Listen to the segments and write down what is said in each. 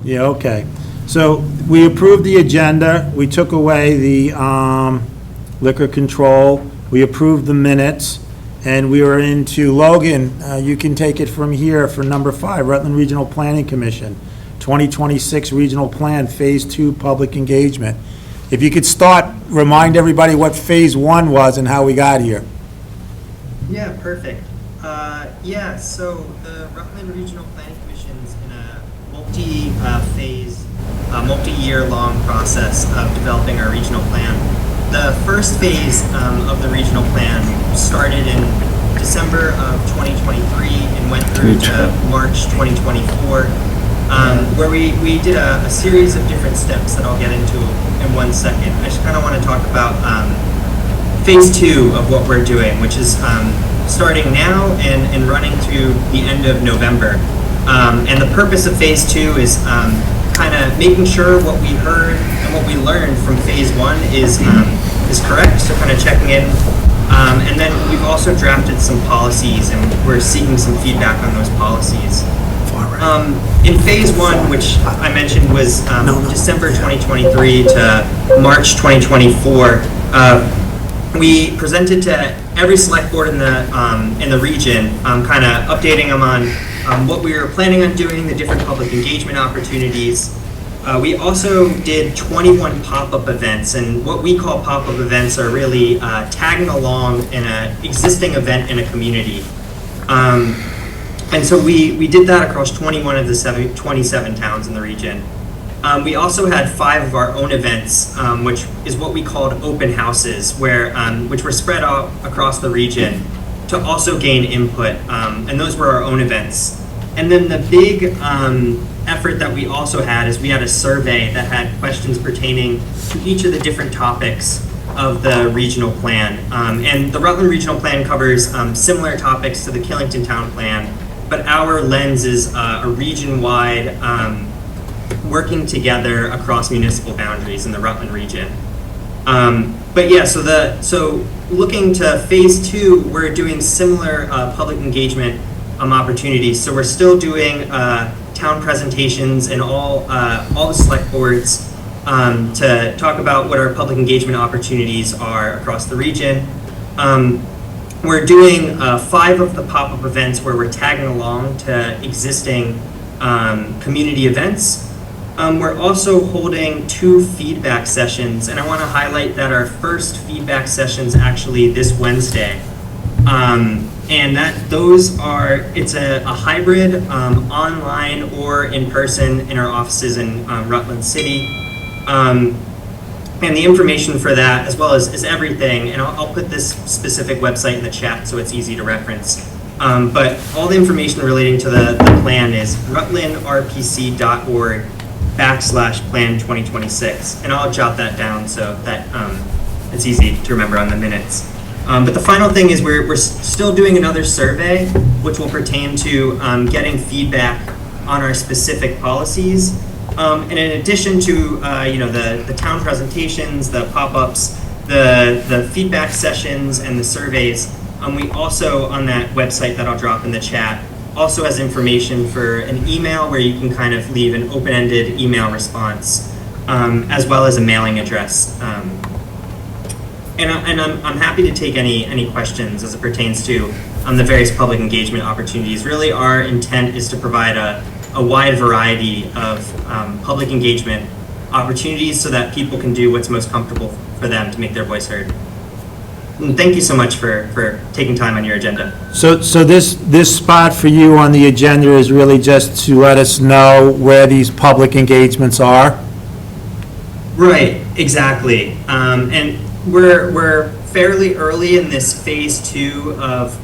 Yeah, okay. So we approved the agenda, we took away the liquor control, we approved the minutes, and we were into, Logan, you can take it from here for number 5, Rutland Regional Planning Commission, 2026 Regional Plan, Phase 2, Public Engagement. If you could start, remind everybody what Phase 1 was and how we got here. Yeah, perfect. So the Rutland Regional Planning Commission is in a multi-phase, multi-year-long process of developing our regional plan. The first phase of the regional plan started in December of 2023 and went through to March 2024, where we did a series of different steps that I'll get into in 1 second. I just kind of want to talk about phase 2 of what we're doing, which is starting now and running through the end of November. And the purpose of phase 2 is kind of making sure what we heard and what we learned from phase 1 is correct, so kind of checking in. And then we've also drafted some policies, and we're seeking some feedback on those policies. In phase 1, which I mentioned was December 2023 to March 2024, we presented to every select board in the region, kind of updating them on what we were planning on doing, the different public engagement opportunities. We also did 21 pop-up events, and what we call pop-up events are really tagging along in an existing event in a community. And so we did that across 21 of the 27 towns in the region. We also had 5 of our own events, which is what we called open houses, which were spread out across the region to also gain input, and those were our own events. And then the big effort that we also had is we had a survey that had questions pertaining to each of the different topics of the regional plan. And the Rutland Regional Plan covers similar topics to the Killington Town Plan, but our lens is a region-wide working together across municipal boundaries in the Rutland region. But yeah, so looking to phase 2, we're doing similar public engagement opportunities. So we're still doing town presentations and all the select boards to talk about what our public engagement opportunities are across the region. We're doing 5 of the pop-up events where we're tagging along to existing community events. We're also holding 2 feedback sessions, and I want to highlight that our first feedback session is actually this Wednesday. And it's a hybrid, online or in person in our offices in Rutland City. And the information for that, as well as everything, and I'll put this specific website in the chat so it's easy to reference. But all the information relating to the plan is rutlandrpc.org/plan 2026. And I'll jot that down so that it's easy to remember on the minutes. But the final thing is we're still doing another survey, which will pertain to getting feedback on our specific policies. And in addition to the town presentations, the pop-ups, the feedback sessions, and the surveys, we also, on that website that I'll drop in the chat, also has information for an email where you can kind of leave an open-ended email response, as well as a mailing address. And I'm happy to take any questions as it pertains to the various public engagement opportunities. Really, our intent is to provide a wide variety of public engagement opportunities so that people can do what's most comfortable for them to make their voice heard. And thank you so much for taking time on your agenda. So this spot for you on the agenda is really just to let us know where these public engagements are? Right, exactly. And we're fairly early in this phase 2 of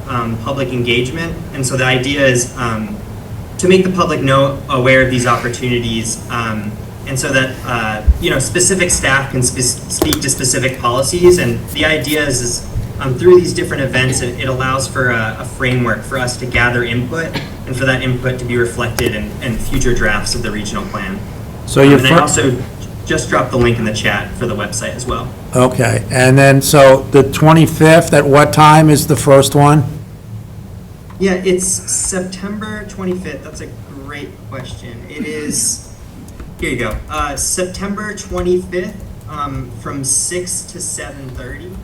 public engagement, and so the idea is to make the public aware of these opportunities, and so that specific staff can speak to specific policies. And the idea is through these different events, it allows for a framework for us to gather input, and for that input to be reflected in future drafts of the regional plan. So and I also just dropped the link in the chat for the website as well. Okay, and then so the 25th, at what time is the first one? Yeah, it's September 25th. That's a great question. It is Here you go. September 25th, from 6 to 7:30.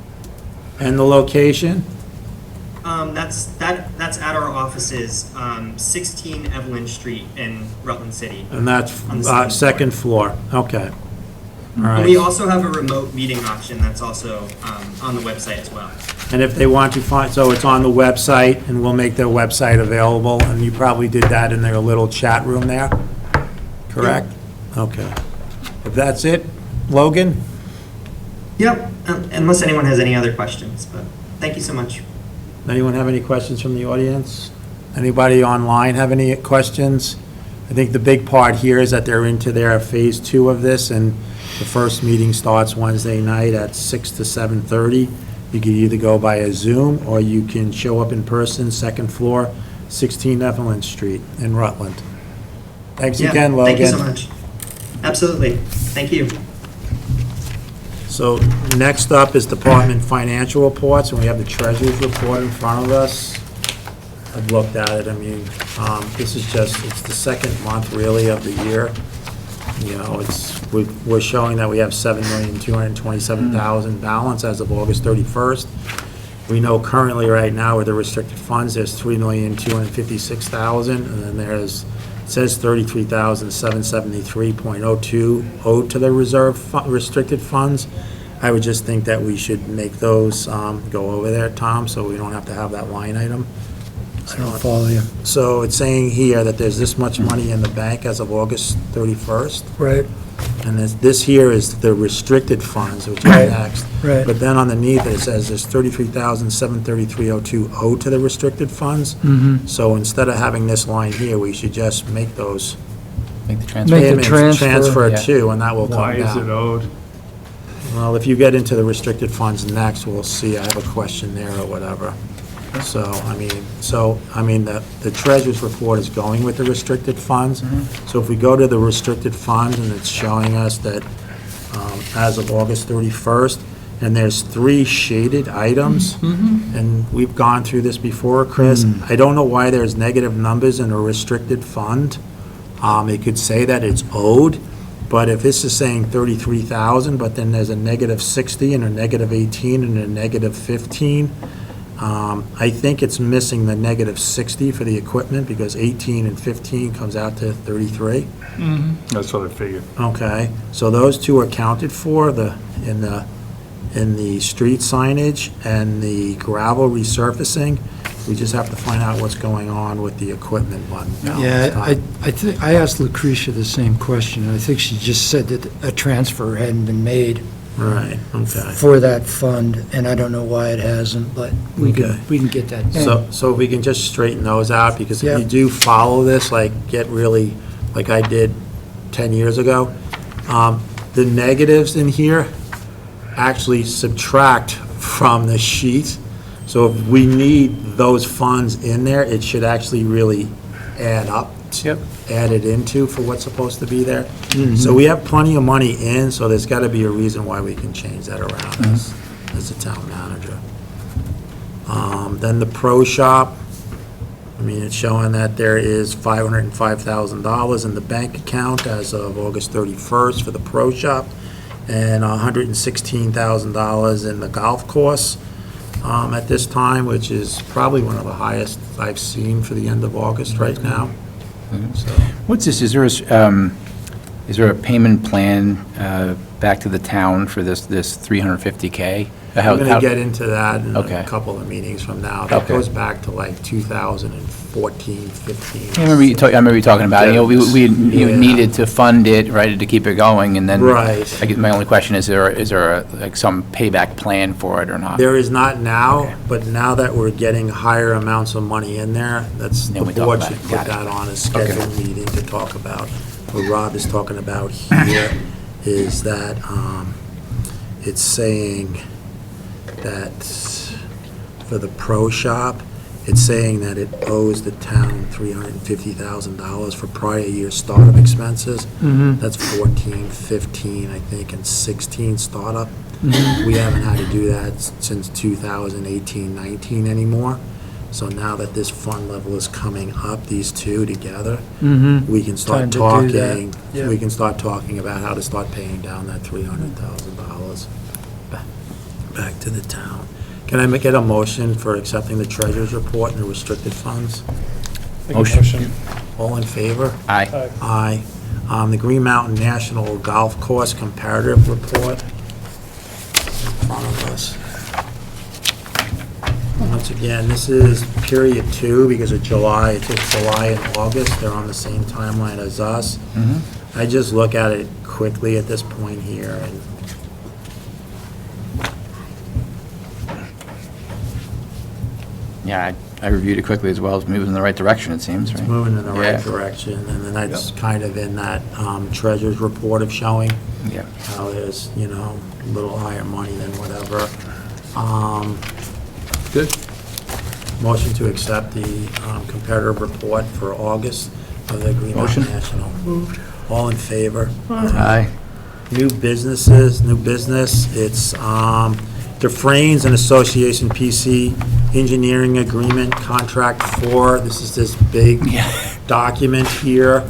And the location? That's at our offices, 16 Evelyn Street in Rutland City. And that's On the second floor. Okay. All And we right. also have a remote meeting option that's also on the website as well. And if they want to find, so it's on the website, and we'll make their website available, and you probably did that in their little chat room there, correct? Okay. If that's it, Logan? Yep, unless anyone has any other questions, but thank you so much. Anyone have any questions from the audience? Anybody online have any questions? I think the big part here is that they're into their phase 2 of this, and the first meeting starts Wednesday night at 6 to 7:30. You can either go by a Zoom, or you can show up in person, second floor, 16 Evelyn Street in Rutland. Thanks Yeah, again, Logan. thank you so much. Absolutely, thank you. So next up is department financial reports, and we have the treasurer's report in front of us. I've looked at it, I mean, this is just, it's the second month really of the year. You know, we're showing that we have $7,227,000 balance as of August 31st. We know currently right now with the restricted funds, there's $3,256,000, and then there's, it says $33,773.02 owed to the restricted funds. I would just think that we should make those go over there, Tom, so we don't have to have that line item. I don't follow you. So it's saying here that there's this much money in the bank as of August 31st, Right, and this here is the restricted funds, which is Right, next. right. But then underneath it says there's $33,733.02 owed to the restricted funds. So instead of having this line here, we should just make those Make the transfer. Make the payments, transfer. transfer too, and that will come Why is it down. owed? Well, if you get into the restricted funds next, we'll see. I have a question there or whatever. So, I mean, the treasurer's report is going with the restricted funds. So if we go to the restricted funds, and it's showing us that as of August 31st, and there's 3 shaded items, and we've gone through this before, Chris. I don't know why there's negative numbers in a restricted fund. It could say that it's owed, but if this is saying 33,000, but then there's a negative 60 and a negative 18 and a negative 15, I think it's missing the negative 60 for the equipment, because 18 and 15 comes out to 33. That's what I figured. Okay, so those two are counted for, in the street signage and the gravel resurfacing. We just have to find out what's going on with the equipment one. Yeah, I asked Lucretia the same question, and I think she just said that a transfer hadn't been made Right, okay. for that fund, and I don't know why it hasn't, but we Okay. can get that. So if we can just straighten those out, because if Yeah. you do follow this, like, get really, like I did 10 years ago, the negatives in here actually subtract from the sheet. So if we need those funds in there, it should actually really add up. Yep. Added into for what's supposed to be there. So we have plenty of money in, so there's got to be a reason why we can change that around as a town manager. Then the pro shop, I mean, it's showing that there is $505,000 in the bank account as of August 31st for the pro shop, and $116,000 in the golf course at this time, which is probably one of the highest I've seen for the end of August right now. So, What's this, is there a payment plan back to the town for this 350K? we're going to get into that in Okay. a couple of meetings from now. That Okay. goes back to like 2014, 15. I remember you talking about it, you know, we Yeah. needed to fund it, right, to keep it going, and then. Right. I guess my only question is there like some payback plan for it or not? There is not now, Okay. but now that we're getting higher amounts of money in there, that's, the Then we talk board about should it. put Got it. that on a scheduled meeting to talk about. What Rob is talking about here is that it's saying that for the pro shop, it's saying that it owes the town $350,000 for prior year startup expenses. That's 14, 15, I think, and 16 startup. We haven't had to do that since 2018, 19 anymore. So now that this fund level is coming up, these two together, Mm-hmm. we can Time start to do that. talking, Yeah. we can start talking about how to start paying down that $300,000 back to the town. Can I get a motion for accepting the treasurer's report and the restricted funds? Motion. All in favor? Aye. Aye. The Green Mountain National Golf Course Comparative Report in front of us. Once again, this is period 2 because of July. It took July and August. They're on the same timeline as us. I just look at it quickly at this point here, and Yeah, I reviewed it quickly as well. It's moving in the right direction, it seems, it's right? moving in the right Yeah. direction. And then that's kind of in that treasurer's report of showing Yeah. how there's, a little higher money than whatever. Good. Motion to accept the comparative report for August of the Green Mountain Motion. National. All in favor? Aye. New business, it's Dufresne's and Association PC Engineering Agreement Contract 4. This is this big Yeah. document here.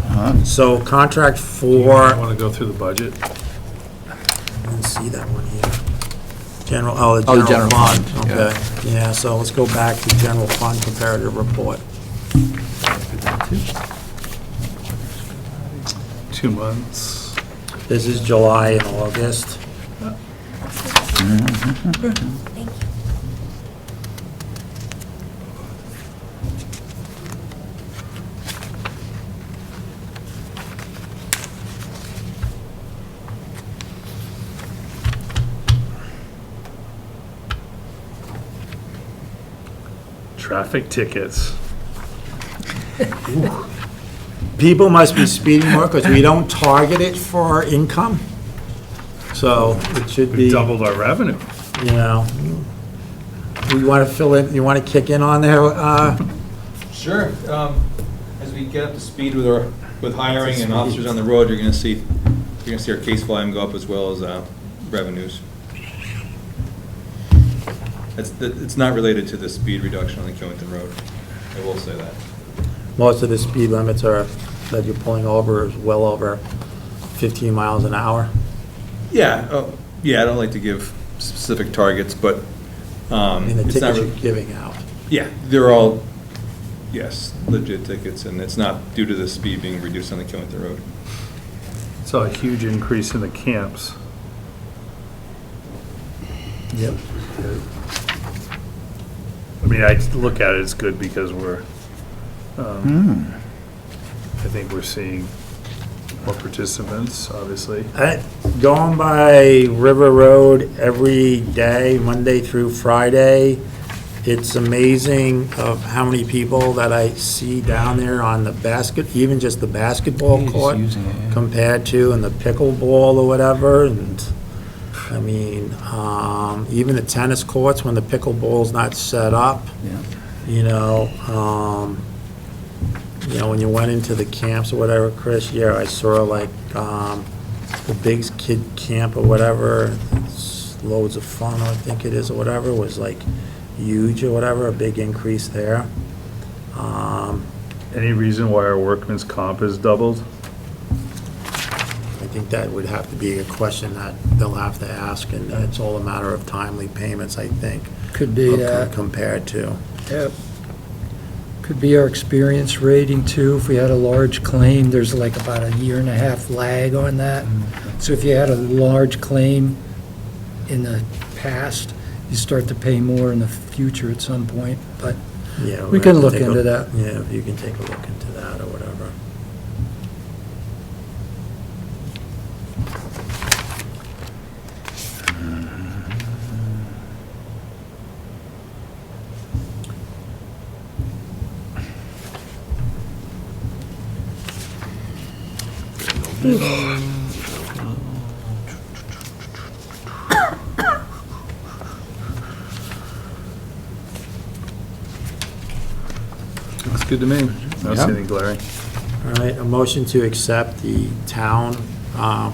So Contract I 4, want to go through the budget. I didn't see that one here. The general general fund. fund, Okay, yeah, so let's go back to general fund comparative report. 2 months. This is July and August. Thank you. Traffic tickets. People must be speeding more because we don't target it for our income. So it should We be, doubled our revenue. You want to fill in, you want to kick in on there? Sure. As we get up to speed with hiring and officers on the road, you're gonna see our case volume go up as well as revenues. It's not related to the speed reduction on the Killington Road. I will say that. Most of the speed limits are, that you're pulling over is well over 15 miles an hour. Yeah, I don't like to give specific targets, but I mean, the it's not. tickets you're giving out. Yeah, they're all, yes, legit tickets, and it's not due to the speed being reduced on the Killington Road. Saw a huge increase in the camps. Yep. I mean, I look at it as good because we're, I think we're seeing more participants, obviously. Going by River Road every day, Monday through Friday, it's amazing of how many people that I see down there on the even just the basketball Just court using it, yeah. compared to in the pickleball or whatever. And I mean, even the tennis courts when the pickleball's not set up, Yeah. when you went into the camps or whatever, Chris, I saw like, the big kid camp or whatever, it's loads of fun, I think it is, or whatever, was like huge or whatever, a big increase there. Any reason why our workman's comp has doubled? I think that would have to be a question that they'll have to ask, and it's all a matter of timely payments, I think. Could be that. Compared to. Yep. Could be our experience rating too. If we had a large claim, there's like about a 1.5 year lag on that. So if you had a large claim in the past, you start to pay more in the future at some point, but Yeah. we can look into that. Yeah, you can take a look into that or whatever. Looks good to me. I don't see Yeah. anything glaring. All right, a motion to accept the town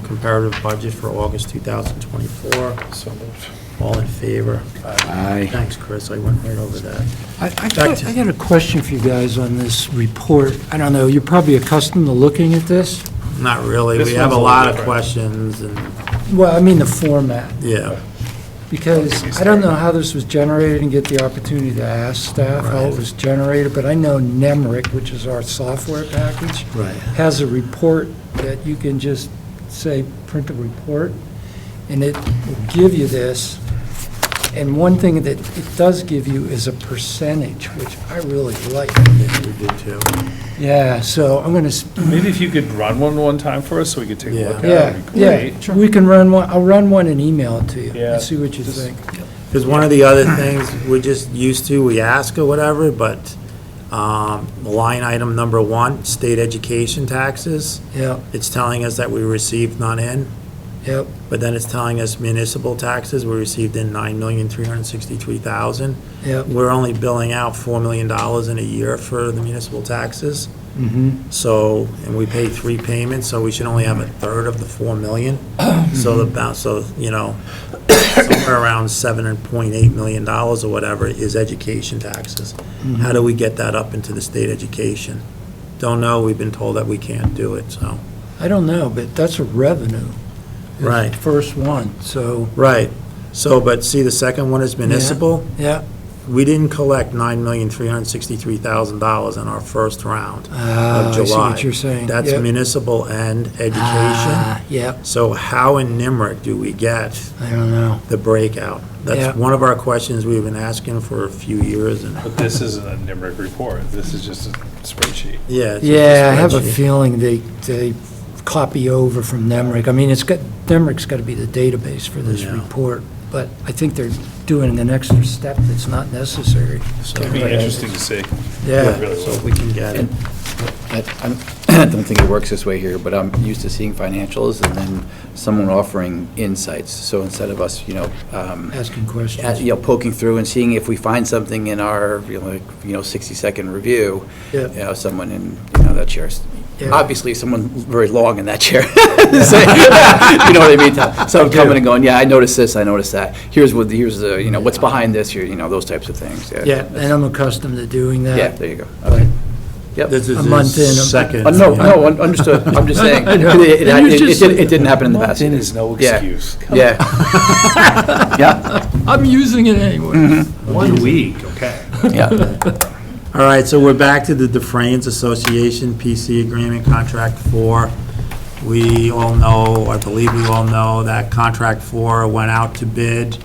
comparative budget for August 2024. So moved. All in favor? Aye. Thanks, Chris, I went right over that. I got a question for you guys on this report. I don't know, you're probably accustomed to looking at this? Not really, This we have a one's a lot little of different. questions, and, Well, I mean the format, yeah. because I don't know how this was generated and get the opportunity to ask staff how it Right. was generated, but I know Nemrick, which is our software package, Right. has a report that you can just say, print a report, and it will give you this. And one thing that it does give you is a percentage, which I really like. We do too. Yeah, so I'm going to, Maybe if you could run one time for us, so we could take a look at it. yeah, That'd be yeah, great. we can run one, I'll run one and email it to you, Yeah, and see what you just- think. Because one of the other things we're just used to, we ask or whatever, but line item number 1, state education taxes, Yep, it's telling us that we received none in, yep, but then it's telling us municipal taxes, we received in 9,363,000. yep. We're only billing out $4 million in a year for the municipal taxes. Mm-hmm. So, and we pay 3 payments, so we should only have a third of the 4 million. So the balance, so, you know, somewhere around $7.8 million or whatever is education taxes. How do we get that up into the state education? Don't know, we've been told that we can't do it, so. I don't know, but that's a revenue. It's the Right. First one, so, Right, so, but see, the second one is municipal. yeah. We didn't collect $9,363,000 in our first round Ah, of I see July. what you're saying. That's Yep. municipal and education. Ah, yep, So how in Nimerick do we get I don't know. the breakout? Yeah. That's one of our questions we've been asking for a few years, and, But this isn't a NIMRIC report, this is just a spreadsheet. yeah. it's just Yeah, I have a spreadsheet. feeling they copy over from Nemrick. I mean, Nemrick's got to be the database for this Yeah. report, but I think they're doing an extra step that's not necessary. It'd be interesting to see. Yeah, Really So will. if we can get it. I don't think it works this way here, but I'm used to seeing financials and then someone offering insights. So instead of us, asking questions. poking through and seeing if we find something in our, 60-second review, Yeah. someone in, that chair, Yeah. obviously someone very long in that chair. Say, you know what I mean? Someone coming and going, yeah, I noticed this, I noticed that. Here's the, what's behind this, here, those types of things. Yeah, and I'm accustomed to doing that. Yeah, there you go. Okay. Yep. This is A month in, his second. No, understood. I'm just saying, I know. it And you just- didn't happen in the past. Then is no Yeah. excuse. Yeah. Yeah, I'm using it anyway. 1 week, okay. yeah. All right, so we're back to the Dufrane's Association PC agreement, Contract 4. We all know, I believe we all know, that Contract 4 went out to bid.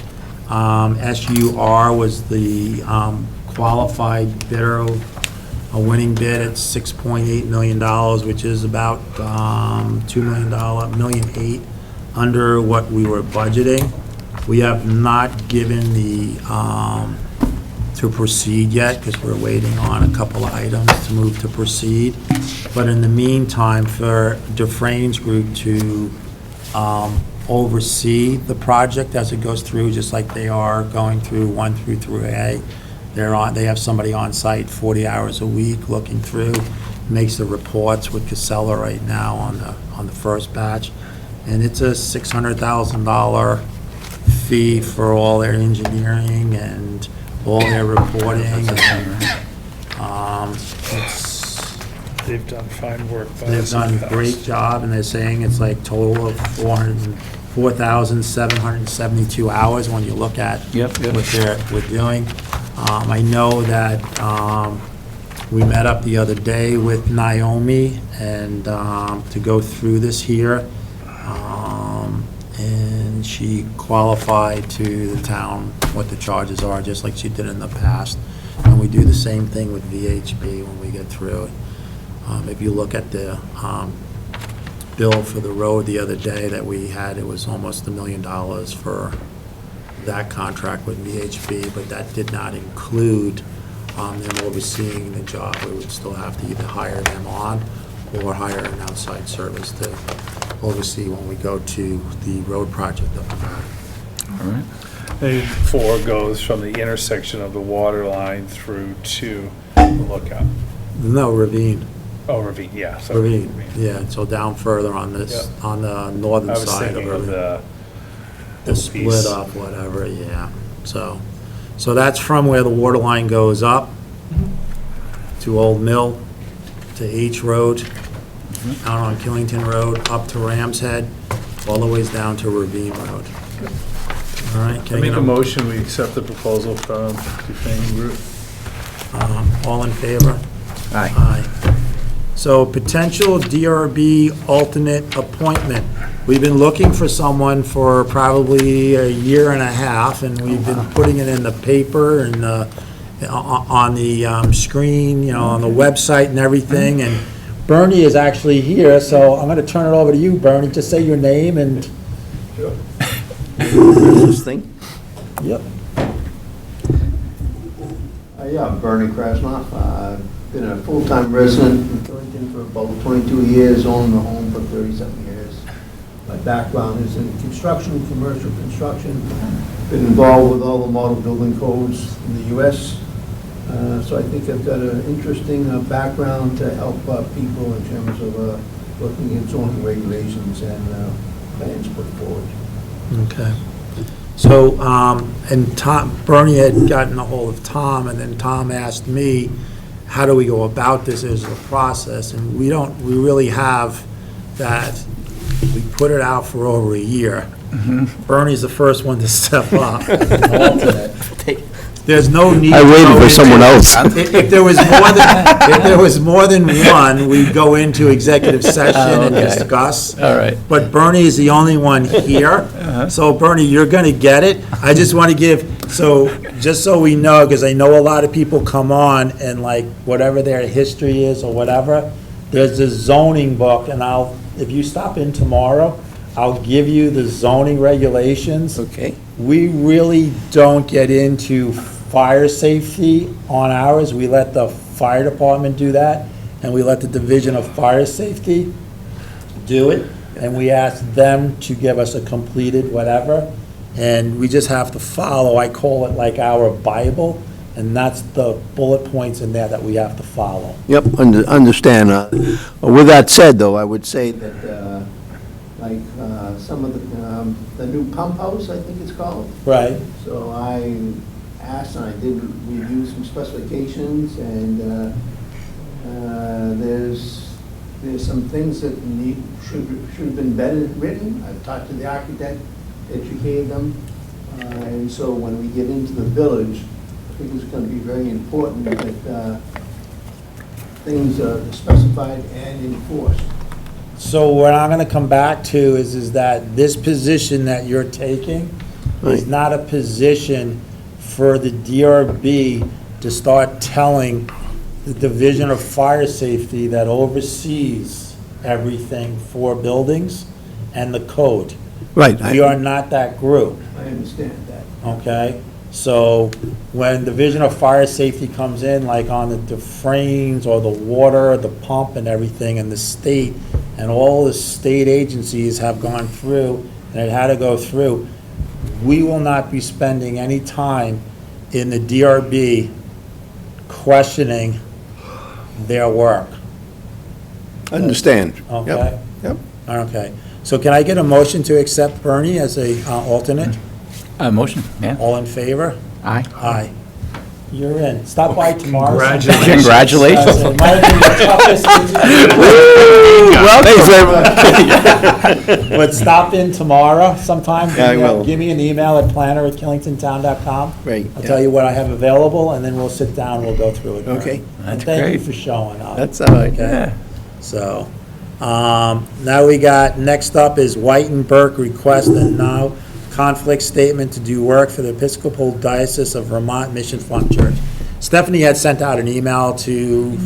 SUR was the qualified bidder, a winning bid at $6.8 million, which is about $2 million, $1.8 million under what we were budgeting. We have not given the, to proceed yet, because we're waiting on a couple of items to move to proceed. But in the meantime, for Dufrane's group to oversee the project as it goes through, just like they are going through 1 through 3A. They have somebody on site 40 hours a week looking through, makes the reports with Casella right now on the first batch. And it's a $600,000 fee for all their engineering and all their reporting. And, They've done fine work by they've us in done the a great past. job, and they're saying it's like total of 4,772 hours when you look at Yep. what we're doing. I know that we met up the other day with Naomi and to go through this here. And she qualified to the town what the charges are, just like she did in the past. And we do the same thing with VHB when we get through it. If you look at the bill for the road the other day that we had, it was almost $1 million for that contract with VHB, but that did not include them overseeing the job. We would still have to either hire them on or hire an outside service to oversee when we go to the road project up the road. All right. And 4 goes from the intersection of the water line through to the lookout. No, Ravine. Oh, Ravine, yeah. sorry, Ravine, yeah, so down further on this, on the northern I was side of thinking of Ravine. The split up, whatever, yeah. So that's from where the water line goes up to Old Mill, to H Road, out on Killington Road, up to Ram's Head, all the ways down to Ravine Road. All right, I can I make get a motion, we accept the proposal from Dufane Group. all in favor? Aye. Aye. So potential DRB alternate appointment. We've been looking for someone for probably a year and a half, and we've been putting it in the paper and on the screen, you know, on the website and everything. And Bernie is actually here, so I'm going to turn it over to you, Bernie. Just say your name and. This thing? Yep. Yeah, I'm Bernie Krasnoff. I've been a full-time resident in Killington for about 22 years, owned the home for 37 years. My background is in construction, commercial construction. Been involved with all the model building codes in the U.S. So I think I've got an interesting background to help people in terms of looking at zoning regulations and plans put forward. Okay. So, and Tom, Bernie had gotten a hold of Tom, and then Tom asked me, how do we go about this as a process? And we really have that. We put it out for over a year. Bernie's the first one to step up as an alternate. There's no need. I waited for someone else. If there was more than one, we'd go into executive session and discuss. All right. But Bernie is the only one here. So Bernie, you're gonna get it. I just want to just so we know, because I know a lot of people come on and like whatever their history is or whatever, there's a zoning book, and if you stop in tomorrow, I'll give you the zoning regulations. Okay. We really don't get into fire safety on ours. We let the fire department do that, and we let the Division of Fire Safety do it, and we ask them to give us a completed whatever, and we just have to follow. I call it like our Bible, and that's the bullet points in there that we have to follow. Yep, understand. With that said, though, I would say that, like, some of the new pump house, I think it's called. Right. So I asked, and I did review some specifications, and there's some things that should have been better written. I've talked to the architect, educated them, and so when we get into the village, I think it's going to be very important that things are specified and enforced. So what I'm gonna come back to is that this position that you're taking is Right. not a position for the DRB to start telling the Division of Fire Safety that oversees everything for buildings and the code. Right. We are not that group, I understand that. okay? So when Division of Fire Safety comes in, like on the frames or the water, the pump and everything, and the state, and all the state agencies have gone through, and it had to go through, we will not be spending any time in the DRB questioning their work, Understand. okay? Yep. Okay. So can I get a motion to accept Bernie as a alternate? Motion, yeah. All in favor? Aye. Aye. You're in. Stop by tomorrow. Congratulations. Congratulations. It might be the toughest interview. But stop in tomorrow sometime. Yeah, I will. Give me an email at planner@killingtontown.com. Great. I'll tell you what I have available, and then we'll sit down, we'll go through it. Okay. And That's thank you great. for showing up. That's all right. Okay. So, now we got, next up is White and Burke request and now conflict statement to do work for the Episcopal Diocese of Vermont Mission Fund Church. Stephanie had sent out an email to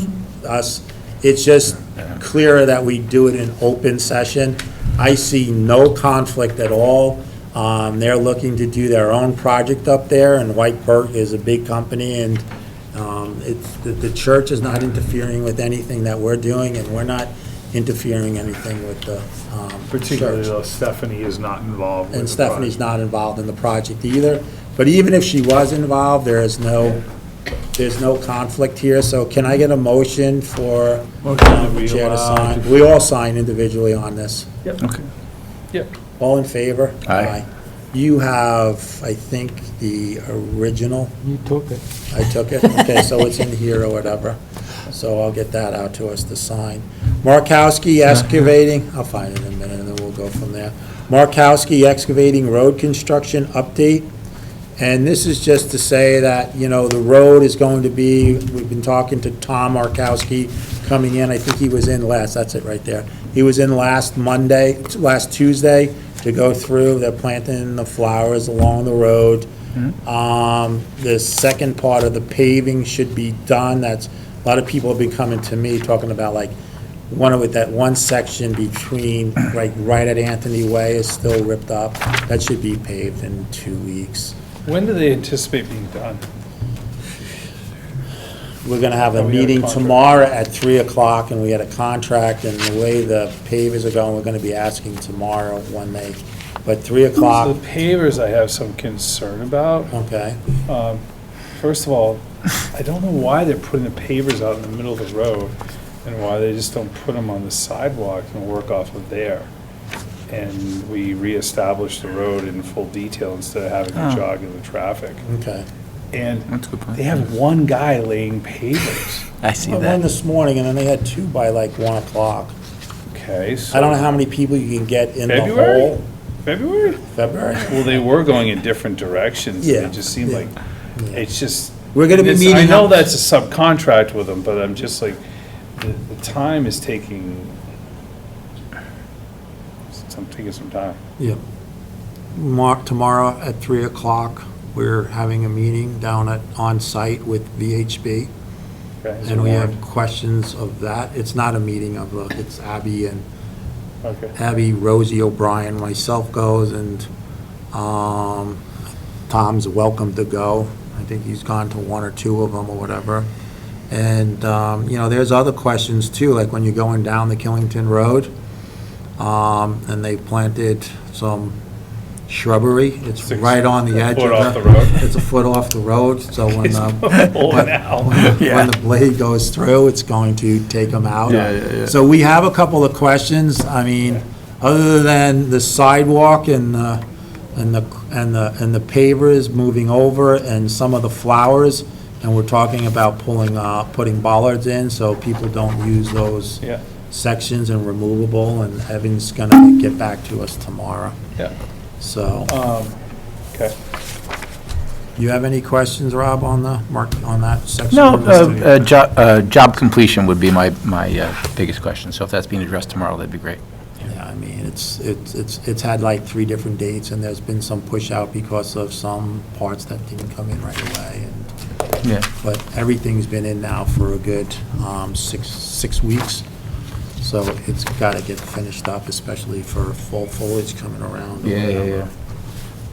us. It's just clearer that we do it in open session. I see no conflict at all. They're looking to do their own project up there, and White Burke is a big company, and the church is not interfering with anything that we're doing, and we're not interfering anything with the Particularly church. though Stephanie is not involved with And the Stephanie's project. not involved in the project either. But even if she was involved, there's no conflict here. So can I get a motion for that the we chair to allow- sign? We all sign individually on this. Okay. Yep. All in favor? Aye. You have, I think, the original. You took it. I took it? Okay, so it's in here or whatever. So I'll get that out to us to sign. Markowski Excavating, I'll find it in a minute, and then we'll go from there. Markowski Excavating Road Construction Update. And this is just to say that, you know, the road is going to be, we've been talking to Tom Markowski coming in. I think he was in last, that's it right there. He was in last Tuesday to go through. They're planting the flowers along the road. The second part of the paving should be done. That's, a lot of people have been coming to me talking about like, that one section between, right at Anthony Way is still ripped up. That should be paved in 2 weeks. When do they anticipate being done? We're gonna have a Oh, we have a meeting contract. tomorrow at 3 o'clock, and we had a contract, and the way the pavers are going, we're gonna be asking tomorrow when they, but 3 So o'clock, the pavers I have some concern about. okay. First of all, I don't know why they're putting the pavers out in the middle of the road and why they just don't put them on the sidewalk and work off of there. And we reestablish the road in full detail instead of having to jog in the traffic. Okay. And That's a good point. they have one guy laying pavers. I see I went that. this morning, and then they had 2 by like 1 o'clock. Okay, so. I don't know how many people you can get in the February? hole. February? February? Well, they were going in different directions. Yeah, It just seemed yeah, like, it's just. We're gonna be it's- meeting I know up- that's a subcontract with them, but I'm just like, the time is taking, I'm taking some time. Yep. Tomorrow at 3 o'clock, we're having a meeting down on-site with VHB. Okay, is it And we have warned? questions of that. It's not a meeting of, it's Okay. Abby, Rosie O'Brien, myself goes, and Tom's welcome to go. I think he's gone to 1 or 2 of them or whatever. And, you know, there's other questions too, like when you're going down the Killington Road, and they planted some shrubbery. It's right on the edge of foot off the road. It's a foot off the road, so when, Pulling out. when the blade goes through, it's going to take them out. Yeah. So we have a couple of questions. I mean, other than the sidewalk and the pavers moving over and some of the flowers, and we're talking about putting bollards in so people don't use those Yeah, sections and removable, and Evan's gonna get back to us tomorrow. yeah. So, Okay. you have any questions, Rob, on that section? No, job completion would be my biggest question, so if that's being addressed tomorrow, that'd be great. Yeah, I mean, it's had like 3 different dates, and there's been some push out because of some parts that didn't come in right away, Yeah. but everything's been in now for a good 6 weeks, so it's got to get finished up, especially for fall foliage coming around. or whatever,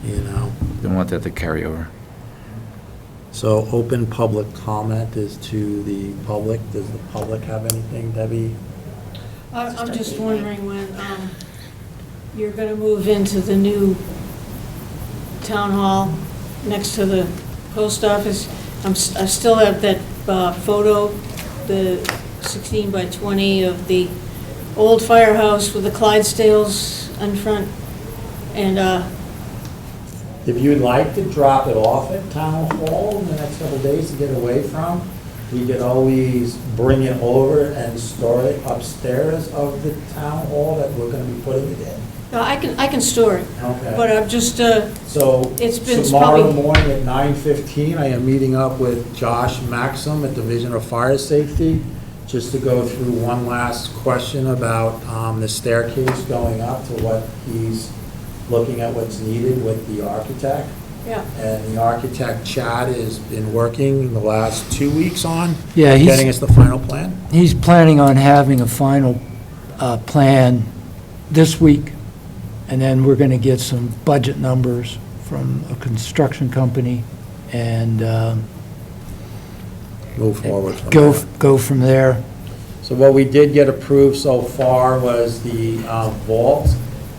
You know, Don't want that to carry over. so open public comment is to the public. Does the public have anything, Debbie? I'm just wondering when you're going to move into the new town hall next to the post office. I still have that photo, the 16 by 20 of the old firehouse with the Clydesdales in front. And If you'd like to drop it off at Town Hall in the next couple of days to get away from, we could always bring it over and store it upstairs of the Town Hall that we're gonna be putting it in. I can store it, Okay. but I'm just, So it's been tomorrow probably- morning at 9:15, I am meeting up with Josh Maxim at Division of Fire Safety, just to go through one last question about the staircase going up to what he's looking at what's needed with the architect. yeah. And the architect, Chad, has been working the last 2 weeks on Yeah, getting us the final plan. he's planning on having a final plan this week, and then we're going to get some budget numbers from a construction company and Move forward from there. go from there. So what we did get approved so far was the vault,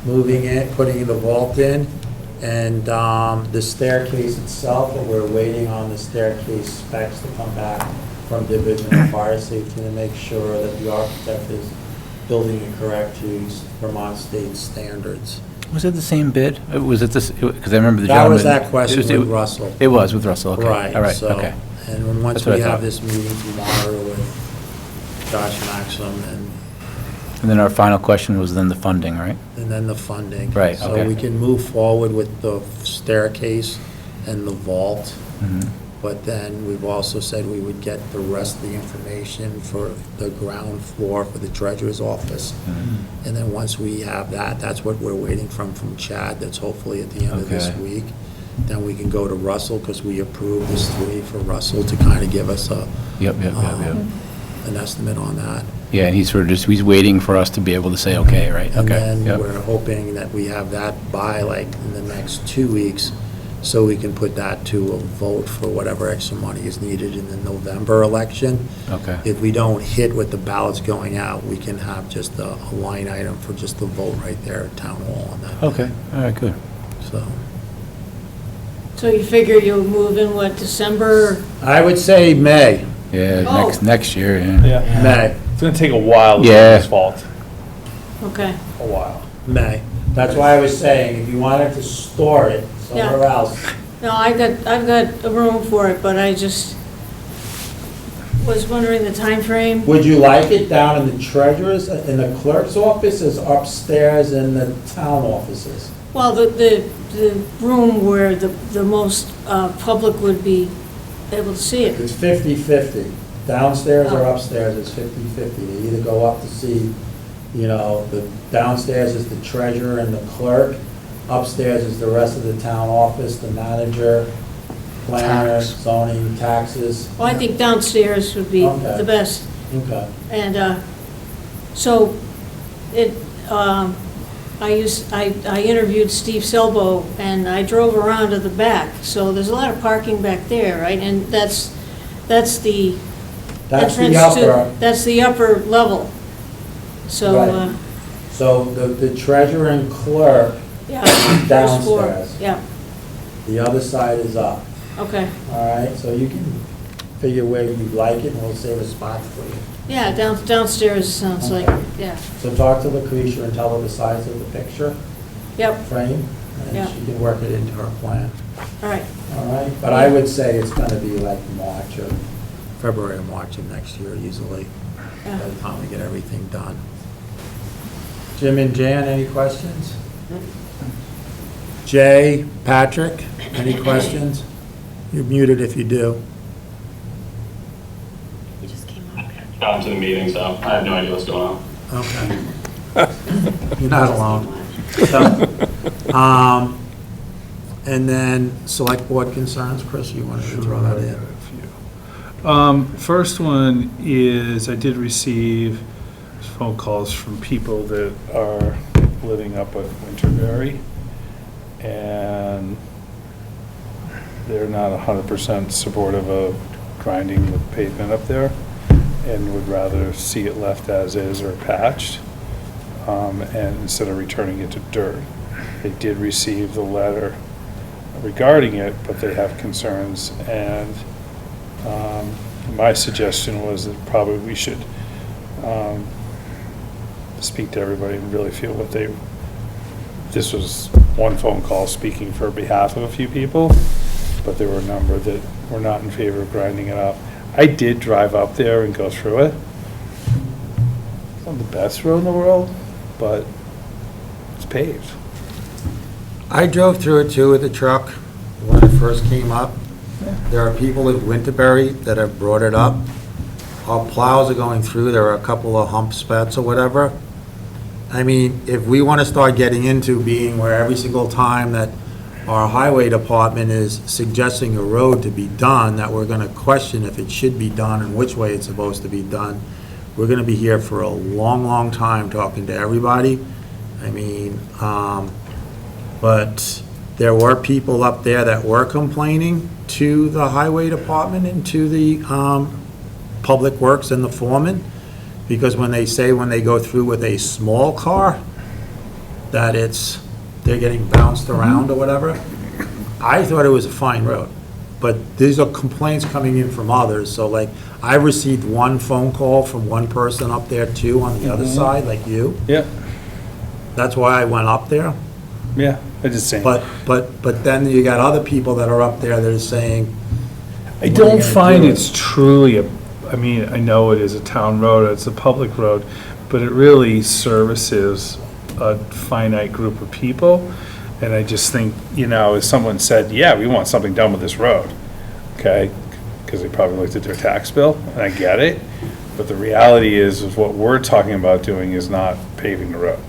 moving it, putting the vault in, and the staircase itself, but we're waiting on the staircase specs to come back from Division of Fire Safety to make sure that the architect is building it correct to Vermont state standards. Was it the same bid? Was it this, because I remember the That gentleman. was that question it was- with Russell. It was with Russell, okay. Right, All right, so, okay. and when, once That's what we I have thought. this meeting tomorrow with Josh Maxim And then our final question was then the funding, right? and then the funding. Right, So okay. we can move forward with the staircase and the vault, Mhm. but then we've also said we would get the rest of the information for the ground floor for the treasurer's office. Mhm. And then once we have that, that's what we're waiting from Chad, that's hopefully at the end of this Okay. week. Then we can go to Russell, because we approved this 3 for Russell to kind of give us Yep, yep, yep. an estimate on that. Yeah, and he's sort of just, he's waiting for us to be able to say, okay, right? And Okay. then Yep. we're hoping that we have that by like in the next 2 weeks, so we can put that to a vote for whatever extra money is needed in the November election. Okay. If we don't hit with the ballots going out, we can have just a line item for just the vote right there at Town Hall on that. Okay, all right, good. So, So you figure you'll move in, what, December? I would say May, Yeah, Oh. next year, yeah. Yeah. May, It's gonna take a while to Yeah. get asphalt, Okay, a while. May. That's why I was saying, if you wanted to store it somewhere else, no, I've got a room for it, but I just was wondering the time frame. would you like it down in the treasurer's, in the clerk's offices, upstairs in the town offices? Well, the room where the most public would be able to see it. It's 50/50. Downstairs or Oh. upstairs, it's 50/50. They either go up to see, the downstairs is the treasurer and the clerk. Upstairs is the rest of the town office, the manager, planner, Tax. zoning, taxes. Well, I think downstairs would be Okay. the best. Okay. And so it, I interviewed Steve Selbo, and I drove around to the back. So there's a lot of parking back there, right? And that's the That's the entrance to, upper. that's the upper level. So, Right. So the treasurer and clerk, yeah. first floor. Downstairs. Yeah, the other side is up. okay. All right, so you can figure where you'd like it, and we'll save a spot for you. Yeah, downstairs sounds like, Okay. yeah. So talk to Lucretia and tell her the size of the picture Yep, frame, Yeah. and she can work it into her plan. all right. All right, but I would say it's gonna be like March or February or March of next year easily, Yeah. by the time we get everything done. Jim and Jan, any questions? Jay, Patrick, any questions? You're muted if you do. You just came up. Got into the meeting, so I have no idea what's going on. Okay. You're not alone. So, and then select board concerns, Chris, you wanted to throw that in? First one is, I did receive phone calls from people that are living up at Winterberry, and they're not 100% supportive of grinding the pavement up there, and would rather see it left as is or patched, and instead of returning it to dirt. They did receive the letter regarding it, but they have concerns, and my suggestion was that probably we should speak to everybody and really feel what they, this was one phone call speaking for behalf of a few people, but there were a number that were not in favor of grinding it up. I did drive up there and go through it. It's not the best road in the world, but it's paved. I drove through it too with the truck when it first came up. There are people at Winterberry that have brought it up. Our plows are going through, there are a couple of hump spots or whatever. I mean, if we want to start getting into being where every single time that our highway department is suggesting a road to be done, that we're going to question if it should be done and which way it's supposed to be done, we're going to be here for a long, long time talking to everybody. I mean, but there were people up there that were complaining to the highway department and to the public works and the foreman, because when they go through with a small car, that they're getting bounced around or whatever. I thought it was a fine road. but these are complaints coming in from others, so like, I received one phone call from one person up there too, on the other side, like you. Yeah, That's why I went up there. yeah, I just saying. But then you got other people that are up there that are saying, I What are you don't gonna find do? it's truly I mean, I know it is a town road, it's a public road, but it really services a finite group of people. And I just think, if someone said, yeah, we want something done with this road, okay? Because they probably looked at their tax bill, and I get it. But the reality is what we're talking about doing is not paving the road.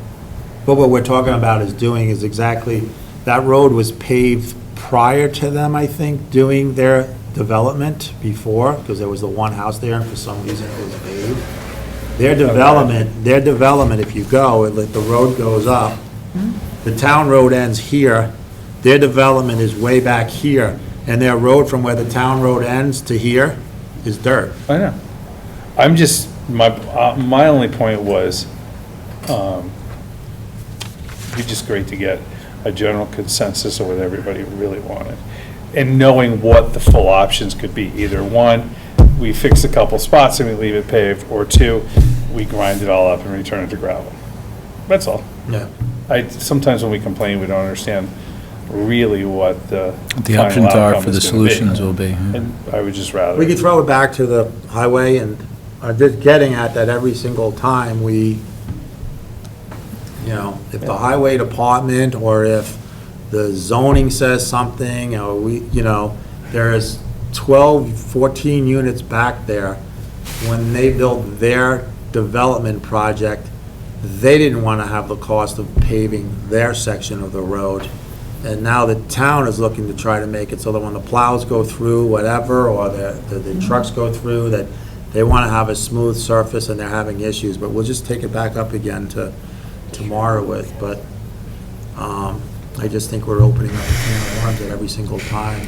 but what we're talking about is doing is exactly, that road was paved prior to them, I think, doing their development before, because there was the one house there, and for some reason it was paved. Their development, if you go, the road goes up, the town road ends here, their development is way back here, and their road from where the town road ends to here is dirt. I know. I'm just, my only point was, it'd be just great to get a general consensus of what everybody really wanted. And knowing what the full options could be. Either one, we fix a couple spots and we leave it paved, or two, we grind it all up and return it to gravel. That's all. Yeah. Sometimes when we complain, we don't understand really what the The final options are outcome for the is gonna be. solutions will be. And I would just rather. We could throw it back to the highway, and I'm just getting at that every single time if the highway department, or if the zoning says something, or there is 12, 14 units back there. When they built their development project, they didn't want to have the cost of paving their section of the road. And now the town is looking to try to make it so that when the plows go through, whatever, or the trucks go through, that they want to have a smooth surface, and they're having issues. But we'll just take it back up again to tomorrow with, but I just think we're opening up a can of worms at every single time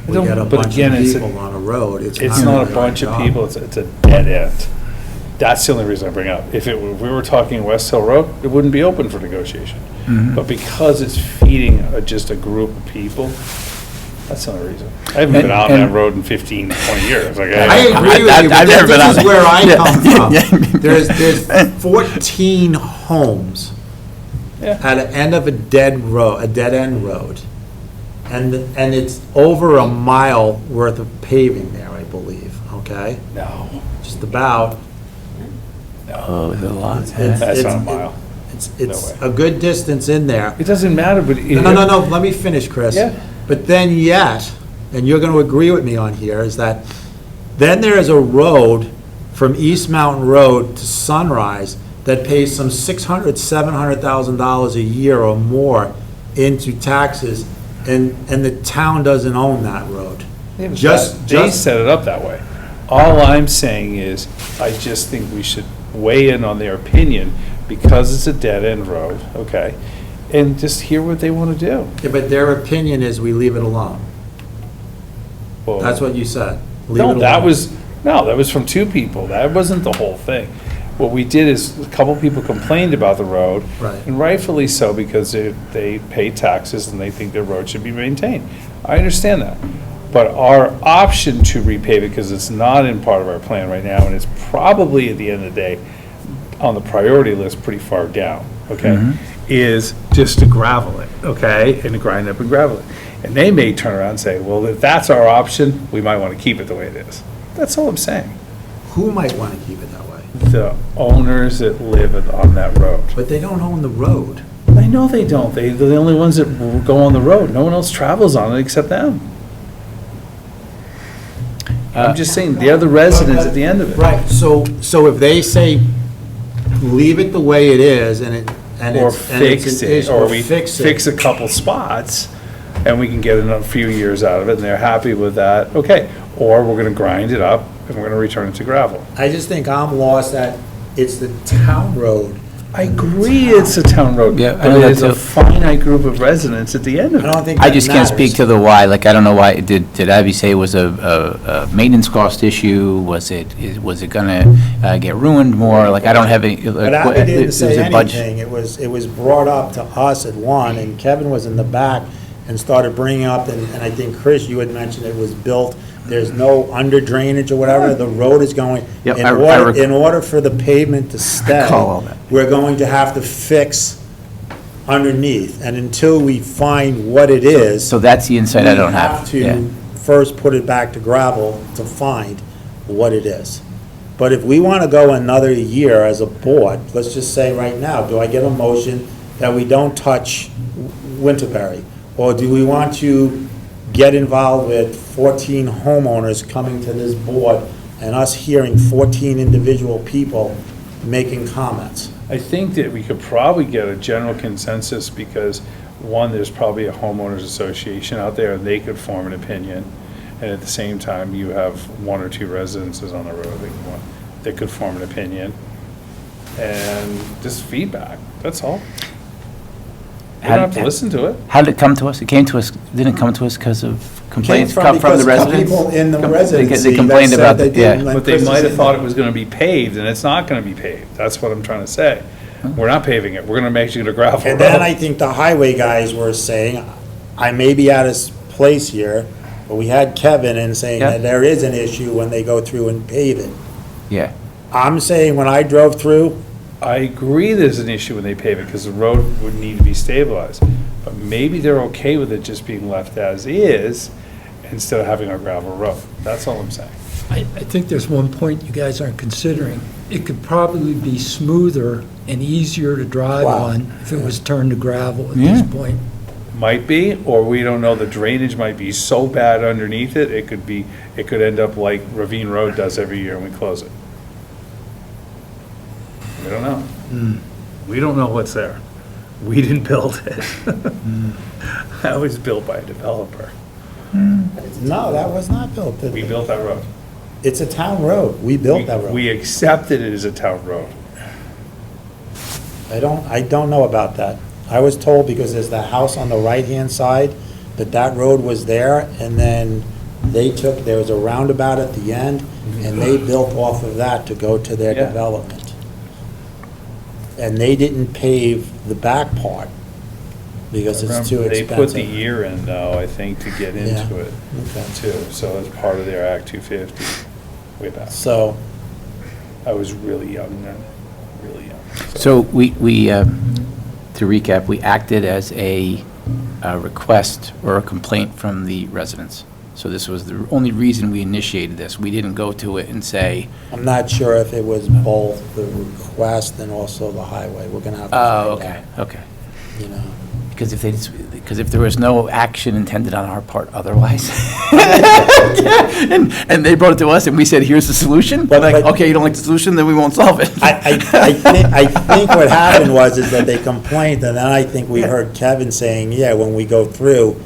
we don't- get a but bunch of again, it's a- people on a road. It's not a really bunch our of job. people, it's a dead end. That's the only reason I bring it up. If we were talking West Hill Road, it wouldn't be open for negotiation. But because it's feeding just a group of people, that's the only reason. I haven't been out on that road in 15, 20 years. Like, I agree with you, but I've never been this on is it. where I Yeah. come from. There's 14 homes Yeah. at the end of a dead end road. And it's over a mile worth of paving there, I believe, okay? No, Just about. Oh, is it a lot? that's not a mile. It's No a good distance in there. It doesn't matter, but. No, let me finish, Chris. Yeah. But then yet, and you're gonna agree with me on here, is that then there is a road from East Mountain Road to Sunrise that pays some $600,000, $700,000 a year or more into taxes, and the town doesn't own that road. They set it up that way. All I'm saying is, I just think we should weigh in on their opinion, because it's a dead-end road, okay? And just hear what they want to do. Yeah, but their opinion is we leave it alone. Well, That's what you said. Leave it No, alone. that was from two people. That wasn't the whole thing. What we did is, a couple people complained about the road. Right. And rightfully so, because they pay taxes and they think their road should be maintained. I understand that. But our option to repave it, because it's not in part of our plan right now, and it's probably, at the end of the day, on the priority list pretty far down, okay, is just to gravel it, okay, and to grind up and gravel it. And they may turn around and say, well, if that's our option, we might want to keep it the way it is. That's all I'm saying. Who might want to keep it that way? The owners that live on that road. But they don't own the road. I know they don't. They're the only ones that go on the road. No one else travels on it except them. I'm just saying, they're the residents at the end of it. Right, so if they say, leave it the way it is, and Or it's an fix it, issue, or we fix it. fix a couple spots, and we can get a few years out of it, and they're happy with that, okay. Or we're gonna grind it up, and we're gonna return it to gravel. I just think I'm lost that it's the town road. I agree it's a town road, Yeah, I but know that it's a too. finite group of residents at the end of I it. don't think I that just can't speak matters. to the why, like, I don't know why, did Abby say it was a maintenance cost issue? Was it gonna get ruined more? Like, I don't have any. But Abby didn't say anything, it was brought up to us at one, and Kevin was in the back, and started bringing up, and I think, Chris, you had mentioned it was built, there's no under drainage or whatever, the road is going, Yep, in order for the pavement to stay, recall all that. we're going to have to fix underneath, and until we find what it is. So that's the insight I don't have. We Yeah. have to first put it back to gravel to find what it is. But if we want to go another year as a board, let's just say right now, do I get a motion that we don't touch Winterberry? Or do we want to get involved with 14 homeowners coming to this board and us hearing 14 individual people making comments? I think that we could probably get a general consensus because, one, there's probably a homeowners association out there, and they could form an opinion. And at the same time, you have one or two residences on the road that could form an opinion. And just feedback, that's all. You don't have to listen to it. How did it come to us? It came to us, didn't come to us because of complaints Came from the because residents? people in the They residency complained that about said it, they yeah. didn't like But they Chris's might have thought it input. was gonna be paved, and it's not gonna be paved. That's what I'm trying to say. We're not paving it, we're gonna make it a gravel road. And then I think the highway guys were saying, I may be out of place here, but we had Kevin in saying Yeah. that there is an issue when they go through and pave it. Yeah. I'm saying when I drove through, I agree there's an issue when they pave it, because the road would need to be stabilized. But maybe they're okay with it just being left as is, instead of having a gravel road. That's all I'm saying. I think there's one point you guys aren't considering. It could probably be smoother and easier to drive Wow. on if it was turned to gravel at Yeah. this point. Might be, or we don't know, the drainage might be so bad underneath it, it could end up like Ravine Road does every year when we close it. We don't know. We don't know what's there. We didn't build it. That was built by a developer. no, that was not built. We built that road. It's a town road. We built that road. We accepted it as a town road. I don't know about that. I was told because there's the house on the right-hand side, that road was there, and then there was a roundabout at the end, and they built off of that to go to their Yeah. development. And they didn't pave the back part because it's too They expensive. put the year in though, I think, to get Yeah. into it Okay. too. So it's part of their Act 250 way back. So, I was really young then, really young. So we, to recap, we acted as a request or a complaint from the residents. So this was the only reason we initiated this. We didn't go to it and say, I'm not sure if it was both the request and also the highway. We're gonna have to oh, find okay, out, okay. you know. Because if there was no action intended on our part otherwise, and they brought it to us and we said, here's the solution, But- like, but- okay, you don't like the solution, then we won't solve it. I think what happened is that they complained, and then I think we heard Kevin saying, yeah, when we go through,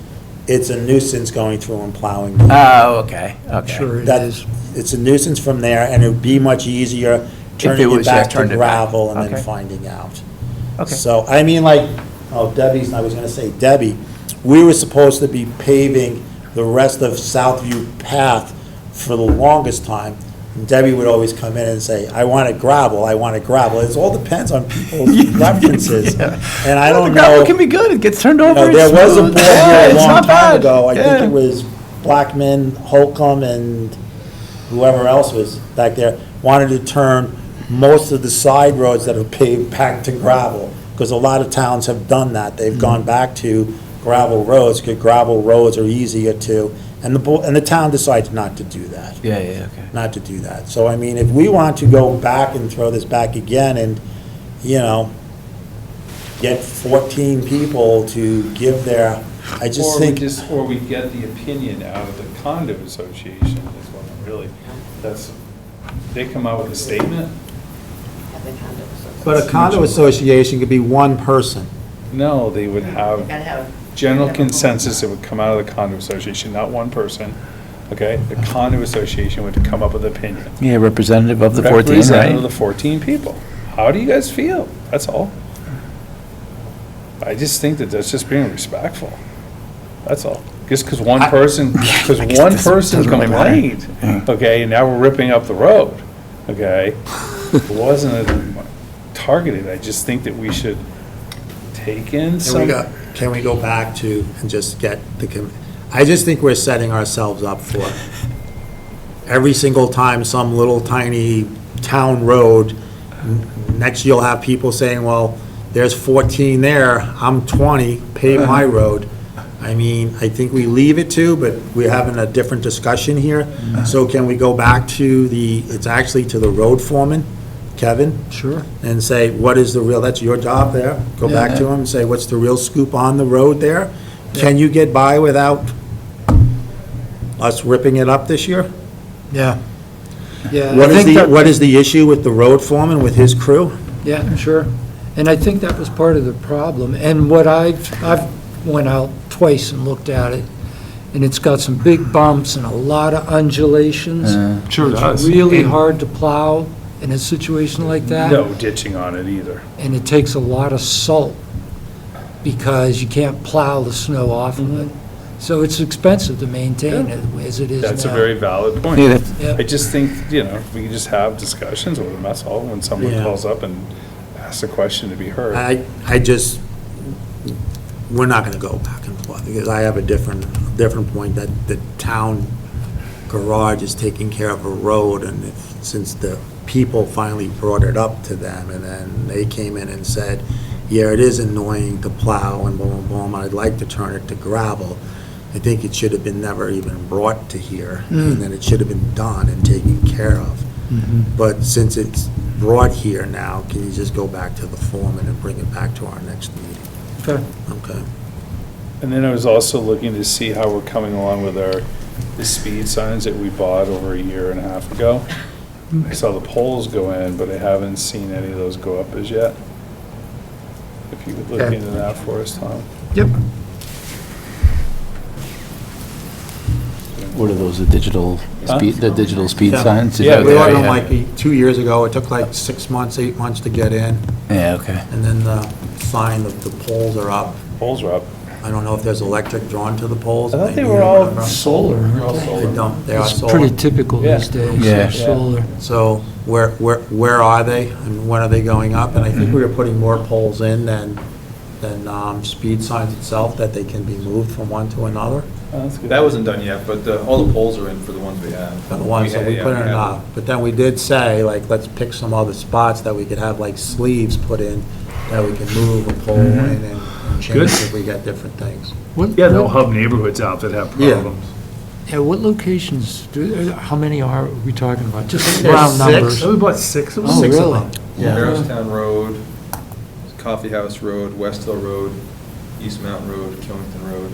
it's a nuisance going through and plowing. Oh, okay, okay. Sure it That is. it's a nuisance from there, and it'd be much easier turning it was, yeah, back to turned it back. gravel and then Okay. finding out. Okay. So, I mean, like, I was gonna say Debbie, we were supposed to be paving the rest of Southview Path for the longest time. And Debbie would always come in and say, I want it gravel, I want it gravel. It all depends on people's preferences. And I Well, don't the gravel know. can be good, it gets turned You over. know, there it's was a smooth. board Yeah, here a it's long not time bad. ago, I think Yeah. it was Blackman, Holcomb, and whoever else was back there, wanted to turn most of the side roads that are paved back to gravel, because a lot of towns have done that. They've gone back to gravel roads, because gravel roads are easier to, and the town decides not to do that. Yeah, yeah, okay. Not to do that. So, I mean, if we want to go back and throw this back again and, you know, get 14 people to give their, I just think. Or we get the opinion out of the condo association is what I'm really, they come out with a statement? But a condo association could be one person. No, they would have general consensus, it would come out of the condo association, not one person, okay? The condo association would come up with an opinion. Yeah, representative of the 14, Representative of right? the 14 people. How do you guys feel? That's all. I just think that that's just being respectful. That's all. Just because one person, because I guess one this person doesn't really matter. complained, Yeah. okay, and now we're ripping up the road, okay? It wasn't targeted. I just think that we should taken Can some. can we go back to and just get I just think we're setting ourselves up for every single time some little tiny town road, next you'll have people saying, well, there's 14 there, I'm 20, pave my road. I mean, I think we leave it to, but we're having a different discussion here. So can we go back to it's actually to the road foreman, Kevin? Sure. And say, what is the real, that's your job there. Go back to him and say, what's the real scoop on the road there? Can you get by without us ripping it up this year? Yeah. Yeah. What is the issue with the road foreman, with his crew? Yeah, sure. And I think that was part of the problem. And what I've went out twice and looked at it, and it's got some big bumps and a lot of undulations. Sure it does. It's really hard to plow in a situation like that. No ditching on it either. And it takes a lot of salt because you can't plow the snow off of it. So it's expensive to maintain it as it is now. That's a very valid point. Yeah, that's- Yep. I just think, if we could just have discussions with them, that's all, when someone Yeah. calls up and asks a question to be heard. We're not gonna go back and forth, because I have a different point, that the town garage is taking care of a road, and since the people finally brought it up to them, and then they came in and said, yeah, it is annoying to plow, and boom, boom, I'd like to turn it to gravel. I think it should have been never even brought to here, and then it should have been done and taken care of. But since it's brought here now, can you just go back to the foreman and bring it back to our next meeting? Okay. Okay. And then I was also looking to see how we're coming along with the speed signs that we bought over a year and a half ago. I saw the poles go in, but I haven't seen any of those go up as yet. If you could look Okay. into that for us, Tom. Yep. What are those, the digital speed Yeah. signs? Is Yeah, that we what ordered they them are? like 2 years ago. It took like 6 months, 8 months to get in, Yeah, okay. and then the sign, the poles are up. Poles are up. I don't know if there's electric drawn to the poles. I thought they maybe, were or all whatever. Solar. aren't they? They don't, they are It's solar. pretty typical Yeah. these days. Yeah. Solar. So where are they, and when are they going up? And I think we were putting more poles in than speed signs itself, that they can be moved from one to another. Oh, that's good. That wasn't done yet, but all the poles are in for the ones we have. For the ones that we Yeah, put in, have them. but then we did say, like, let's pick some other spots that we could have like sleeves put in, that we can move a pole in and change Good. if we get different things. What- Yeah, they'll help neighborhoods out that have Yeah. problems. Yeah, what locations, how many are we talking about? Just There's round 6. numbers. Oh, we bought 6 of them? Oh, 6 of really? them. Yeah. Harristown Road, Coffee House Road, West Hill Road, East Mountain Road, Killington Road.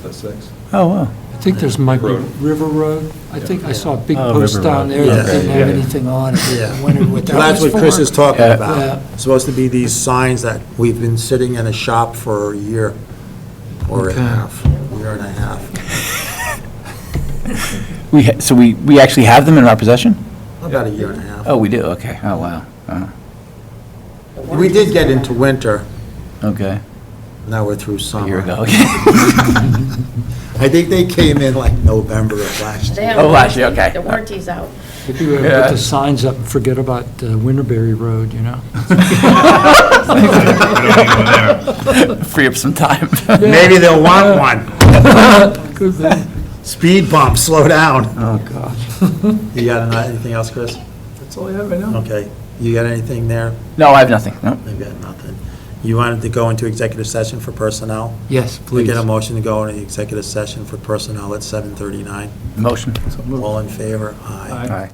That's 6. Oh, wow. I think there's might be Road. River Road. I think I saw a big Oh, post River down Road. there that Yeah. didn't have Yeah. anything on it. Yeah. I wondered what that Well, that's was what Chris for. is talking Yeah. about. Yeah. It's supposed to be these signs that we've been sitting in a shop for a year or a Okay. year and a half. So we actually have them in our possession? About a year and a half. Oh, we do, okay. Oh, wow. Oh, We did get into winter, okay. now we're through A summer. year ago, okay. I think they came in like November of last They year. have Oh, a last warranty. year, okay. The warranty's out. If you ever put the signs up and forget about Winterberry Road, you know? Free up some time. Maybe they'll want one. Could be. Speed bump, slow down. Oh, gosh. You got anything else, Chris? That's all I have right now. Okay. You got anything there? No, I have nothing, no. I've got nothing. You wanted to go into executive session for personnel? Yes, We please. get a motion to go into executive session for personnel at 7:39. Motion. All in favor? Aye. Aye. Aye.